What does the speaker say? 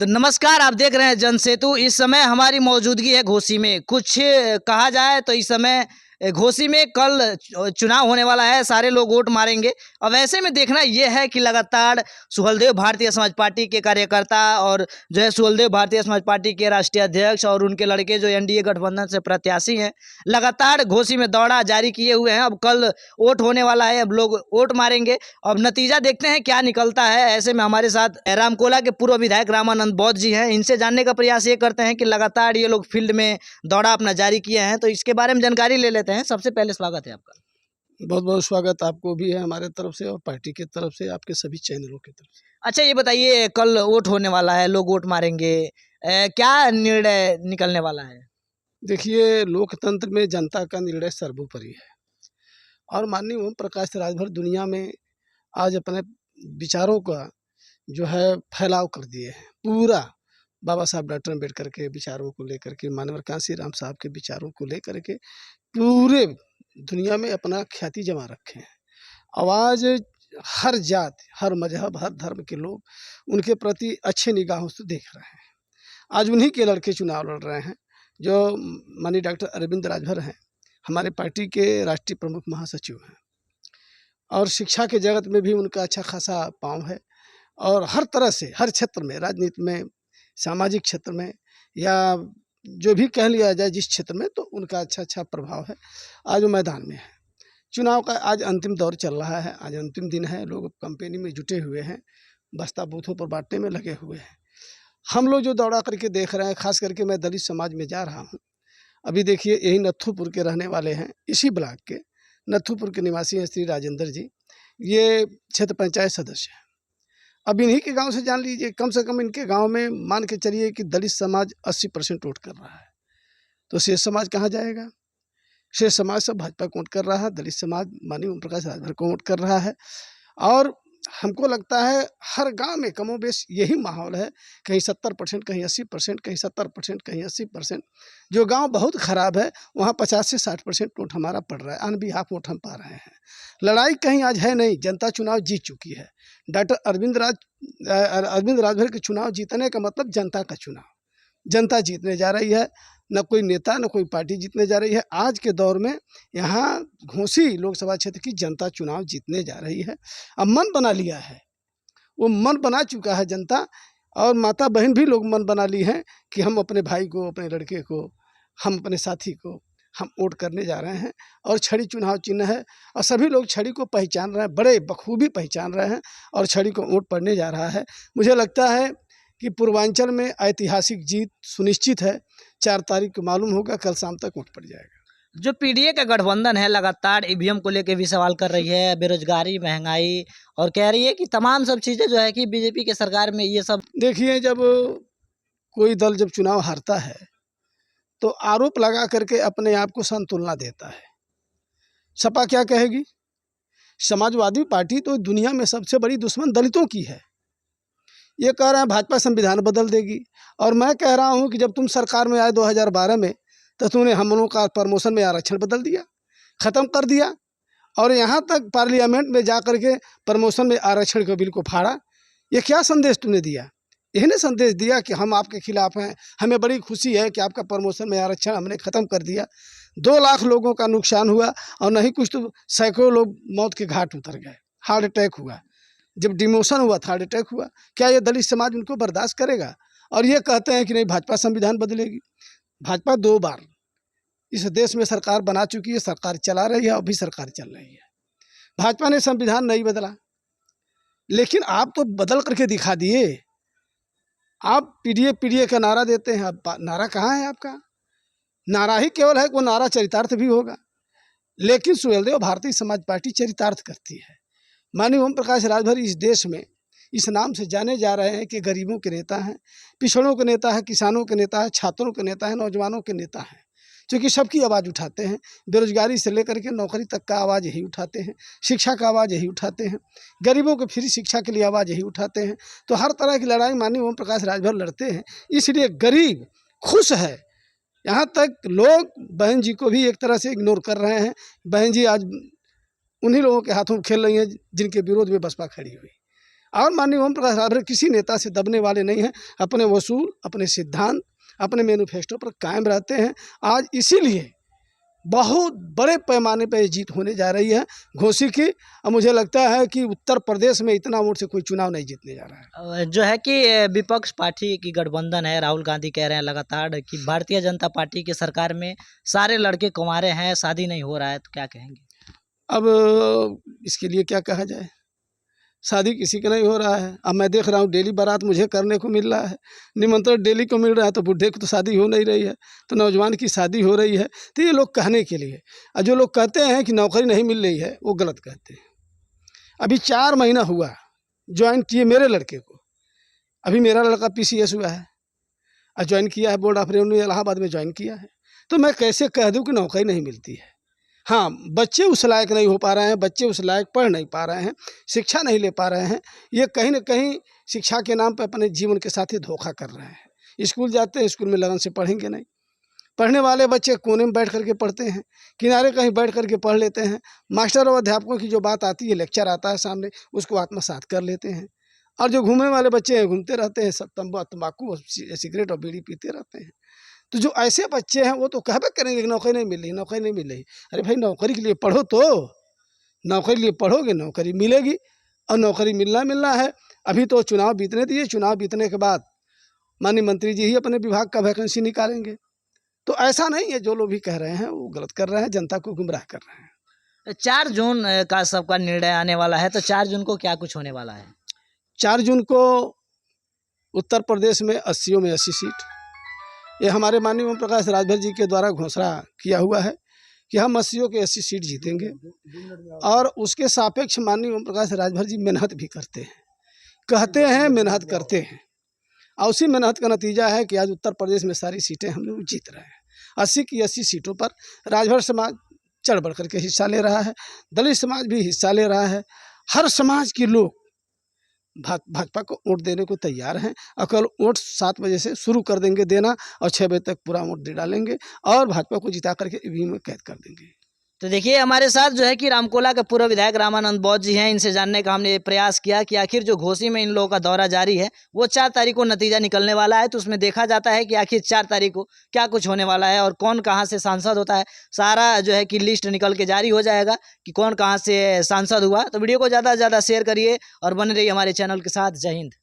तो नमस्कार, आप देख रहे हैं जनसेतु। इस समय हमारी मौजूदगी है घोसी में। कुछ कहा जाए तो इस समय घोसी में कल चुनाव होने वाला है, सारे लोग वोट मारेंगे। अब ऐसे में देखना यह है कि लगातार सुहलदेव भारतीय समाज पार्टी के कार्यकर्ता और जो है सुहलदेव भारतीय समाज पार्टी के राष्ट्रीय अध्यक्ष और उनके लड़के जो एनडीए गठबंधन से प्रत्याशी हैं, लगातार घोसी में दौड़ा जारी किए हुए हैं। अब कल वोट होने वाला है, अब लोग वोट मारेंगे। अब नतीजा देखते हैं क्या निकलता है। ऐसे में हमारे साथ रामकोला के पूर्व विधायक रामानंद बौद्ध जी हैं। इनसे जानने का प्रयास ये करते हैं कि लगातार ये लोग फील्ड में दौड़ा अपना जारी किए हैं, तो इसके बारे में जानकारी ले लेते हैं। सबसे पहले स्वागत है आपका। बहुत बहुत स्वागत आपको भी है हमारे तरफ से और पार्टी की तरफ से, आपके सभी चैनलों की तरफ से। अच्छा, ये बताइए, कल वोट होने वाला है, लोग वोट मारेंगे, क्या निर्णय निकलने वाला है? देखिए, लोकतंत्र में जनता का निर्णय सर्वोपरि है और माननीय ओम प्रकाश राजभर दुनिया में आज अपने विचारों का जो है फैलाव कर दिए हैं। पूरा बाबा साहब डॉक्टर अम्बेडकर के विचारों को लेकर के, मानवर कांसी राम साहब के विचारों को लेकर के पूरे दुनिया में अपना ख्याति जमा रखे हैं। आवाज़ हर जात, हर मजहब, हर धर्म के लोग उनके प्रति अच्छे निगाहों से देख रहे हैं। आज उन्हीं के लड़के चुनाव लड़ रहे हैं जो माननीय डॉक्टर अरविंद राजभर हैं, हमारे पार्टी के राष्ट्रीय प्रमुख महासचिव हैं और शिक्षा के जगत में भी उनका अच्छा खासा पाँव है और हर तरह से, हर क्षेत्र में, राजनीति में, सामाजिक क्षेत्र में या जो भी कह लिया जाए जिस क्षेत्र में, तो उनका अच्छा प्रभाव है। आज वो मैदान में है। चुनाव का आज अंतिम दौर चल रहा है, आज अंतिम दिन है। लोग कैंपेनिंग में जुटे हुए हैं, बस्ता बूथों पर बांटने में लगे हुए हैं। हम लोग जो दौड़ा करके देख रहे हैं, खास करके मैं दलित समाज में जा रहा हूँ। अभी देखिए, यही नत्थूपुर के रहने वाले हैं, इसी ब्लॉक के नत्थूपुर के निवासी हैं श्री राजेंद्र जी। ये क्षेत्र पंचायत सदस्य हैं। अब इन्हीं के गांव से जान लीजिए, कम से कम इनके गांव में मान के चलिए कि दलित समाज 80% वोट कर रहा है, तो शेष समाज कहाँ जाएगा? शेष समाज सब भाजपा को वोट कर रहा है, दलित समाज माननीय ओम प्रकाश राजभर को वोट कर रहा है। और हमको लगता है हर गांव में कमोबेश यही माहौल है, कहीं 70%, कहीं 80%, कहीं 70%, कहीं 80%। जो गांव बहुत ख़राब है वहाँ 50 से 60% वोट हमारा पड़ रहा है, अन बिहाफ वोट हम पा रहे हैं। लड़ाई कहीं आज है नहीं, जनता चुनाव जीत चुकी है। डॉक्टर अरविंद राजभर के चुनाव जीतने का मतलब जनता का चुनाव, जनता जीतने जा रही है। न कोई नेता, न कोई पार्टी जीतने जा रही है। आज के दौर में यहाँ घोसी लोकसभा क्षेत्र की जनता चुनाव जीतने जा रही है। अब मन बना लिया है, वो मन बना चुका है जनता, और माता बहन भी लोग मन बना ली हैं कि हम अपने भाई को, अपने लड़के को, हम अपने साथी को हम वोट करने जा रहे हैं। और छड़ी चुनाव चिन्ह है और सभी लोग छड़ी को पहचान रहे हैं, बड़े बखूबी पहचान रहे हैं और छड़ी को वोट पड़ने जा रहा है। मुझे लगता है कि पूर्वांचल में ऐतिहासिक जीत सुनिश्चित है। 4 तारीख को मालूम होगा, कल शाम तक वोट पड़ जाएगा। जो पीडीए का गठबंधन है, लगातार ईवीएम को लेकर भी सवाल कर रही है, बेरोजगारी, महंगाई, और कह रही है कि तमाम सब चीज़ें जो है कि बीजेपी के सरकार में ये सब। देखिए, जब कोई दल जब चुनाव हारता है तो आरोप लगा करके अपने आप को संतुलना देता है। सपा क्या कहेगी? समाजवादी पार्टी तो दुनिया में सबसे बड़ी दुश्मन दलितों की है। ये कह रहे हैं भाजपा संविधान बदल देगी, और मैं कह रहा हूँ कि जब तुम सरकार में आए 2012 में, तो तुमने हम लोगों का प्रमोशन में आरक्षण बदल दिया, ख़त्म कर दिया, और यहाँ तक पार्लियामेंट में जा कर के प्रमोशन में आरक्षण के बिल को फाड़ा। ये क्या संदेश तुमने दिया? इन्हें संदेश दिया कि हम आपके खिलाफ हैं, हमें बड़ी खुशी है कि आपका प्रमोशन में आरक्षण हमने ख़त्म कर दिया। 2 लाख लोगों का नुकसान हुआ, और नहीं कुछ तो सैकड़ों लोग मौत के घाट उतर गए, हार्ट अटैक हुआ। जब डिमोशन हुआ था, हार्ट अटैक हुआ। क्या ये दलित समाज उनको बर्दाश्त करेगा? और ये कहते हैं कि नहीं, भाजपा संविधान बदलेगी। भाजपा 2 बार इस देश में सरकार बना चुकी है, सरकार चला रही है, अभी सरकार चल रही है। भाजपा ने संविधान नहीं बदला, लेकिन आप तो बदल करके दिखा दिए। आप पीडीए का नारा देते हैं, अब नारा कहाँ है आपका? नारा ही केवल है, वो नारा चरितार्थ भी होगा, लेकिन सुहलदेव भारतीय समाज पार्टी चरितार्थ करती है। माननीय ओम प्रकाश राजभर इस देश में इस नाम से जाने जा रहे हैं कि गरीबों के नेता हैं, पिछड़ों के नेता हैं, किसानों के नेता हैं, छात्रों के नेता हैं, नौजवानों के नेता हैं, क्योंकि सबकी आवाज़ उठाते हैं। बेरोजगारी से लेकर के नौकरी तक का आवाज़ यही उठाते हैं, शिक्षा का आवाज़ यही उठाते हैं, गरीबों को फ्री शिक्षा के लिए आवाज़ यही उठाते हैं। तो हर तरह की लड़ाई माननीय ओम प्रकाश राजभर लड़ते हैं, इसलिए गरीब खुश है। यहाँ तक लोग बहन जी को भी एक तरह से इग्नोर कर रहे हैं। बहन जी आज उन्हीं लोगों के हाथों खेल रही हैं जिनके विरोध में बसपा खड़ी हुई, और माननीय ओम प्रकाश राजभर किसी नेता से दबने वाले नहीं हैं, अपने वसूल, अपने सिद्धांत, अपने मैनिफेस्टो पर कायम रहते हैं। आज इसीलिए बहुत बड़े पैमाने पर ये जीत होने जा रही है घोसी की। और मुझे लगता है कि उत्तर प्रदेश में इतना वोट से कोई चुनाव नहीं जीतने जा रहा है। जो है कि विपक्ष पार्टी की गठबंधन है, राहुल गांधी कह रहे हैं लगातार कि भारतीय जनता पार्टी की सरकार में सारे लड़के कुंवारे हैं, शादी नहीं हो रहा है, तो क्या कहेंगे? अब इसके लिए क्या कहा जाए, शादी किसी का नहीं हो रहा है। अब मैं देख रहा हूँ डेली बारात मुझे करने को मिल रहा है, निमंत्रण डेली को मिल रहा है, तो बूढ़े को तो शादी हो नहीं रही है, तो नौजवान की शादी हो रही है। तो ये लोग कहने के लिए, और जो लोग कहते हैं कि नौकरी नहीं मिल रही है वो गलत कहते हैं। अभी 4 महीना हुआ ज्वाइन किए मेरे लड़के को, अभी मेरा लड़का PCS हुआ है और ज्वाइन किया है, बोर्ड ऑफ रेवेन्यू इलाहाबाद में ज्वाइन किया है। तो मैं कैसे कह दूँ कि नौकरी नहीं मिलती है? हाँ, बच्चे उस लायक नहीं हो पा रहे हैं, बच्चे उस लायक पढ़ नहीं पा रहे हैं, शिक्षा नहीं ले पा रहे हैं। ये कहीं न कहीं शिक्षा के नाम पर अपने जीवन के साथ ही धोखा कर रहे हैं। स्कूल जाते हैं, स्कूल में लगन से पढ़ेंगे नहीं। पढ़ने वाले बच्चे कोने में बैठ करके पढ़ते हैं, किनारे कहीं बैठ करके पढ़ लेते हैं। मास्टर और अध्यापकों की जो बात आती है, लेक्चर आता है सामने, उसको आत्मसात कर लेते हैं। और जो घूमने वाले बच्चे हैं, घूमते रहते हैं, सब तम्बाकू, सिगरेट और बीड़ी पीते रहते हैं। तो जो ऐसे बच्चे हैं वो तो कहबे करेंगे कि नौकरी नहीं मिल रही, नौकरी नहीं मिल रही। अरे भाई, नौकरी के लिए पढ़ो, तो नौकरी के लिए पढ़ोगे, नौकरी मिलेगी। और नौकरी मिलना है। अभी तो चुनाव बीतने दीजिए, चुनाव बीतने के बाद माननीय मंत्री जी ही अपने विभाग का वैकेंसी निकालेंगे। तो ऐसा नहीं है, जो लोग भी कह रहे हैं वो गलत कर रहे हैं, जनता को गुमराह कर रहे हैं। 4 जून का सबका निर्णय आने वाला है, तो 4 जून को क्या कुछ होने वाला है? 4 जून को उत्तर प्रदेश में 80 में 80 सीट, ये हमारे माननीय ओम प्रकाश राजभर जी के द्वारा घोषणा किया हुआ है कि हम 80 के 80 सीट जीतेंगे। और उसके सापेक्ष माननीय ओम प्रकाश राजभर जी मेहनत भी करते हैं, कहते हैं मेहनत करते हैं, और उसी मेहनत का नतीजा है कि आज उत्तर प्रदेश में सारी सीटें हम लोग जीत रहे हैं। 80 की 80 सीटों पर राजभर समाज चढ़ बढ़ करके हिस्सा ले रहा है, दलित समाज भी हिस्सा ले रहा है। हर समाज के लोग भाजपा को वोट देने को तैयार हैं। और कल वोट 7 बजे से शुरू कर देंगे देना, और 6 बजे तक पूरा वोट दे डालेंगे और भाजपा को जिता करके ईवीएम में कैद कर देंगे। तो देखिए, हमारे साथ जो है कि रामकोला के पूर्व विधायक रामानंद बौद्ध जी हैं। इनसे जानने का हमने प्रयास किया कि आखिर जो घोसी में इन लोगों का दौरा जारी है, वो 4 तारीख को नतीजा निकलने वाला है। तो उसमें देखा जाता है कि आखिर 4 तारीख को क्या कुछ होने वाला है और कौन कहाँ से सांसद होता है। सारा जो है कि लिस्ट निकल के जारी हो जाएगा कि कौन कहाँ से सांसद हुआ। तो वीडियो को ज़्यादा से ज़्यादा शेयर करिए और बने रहिए हमारे चैनल के साथ। जय हिंद।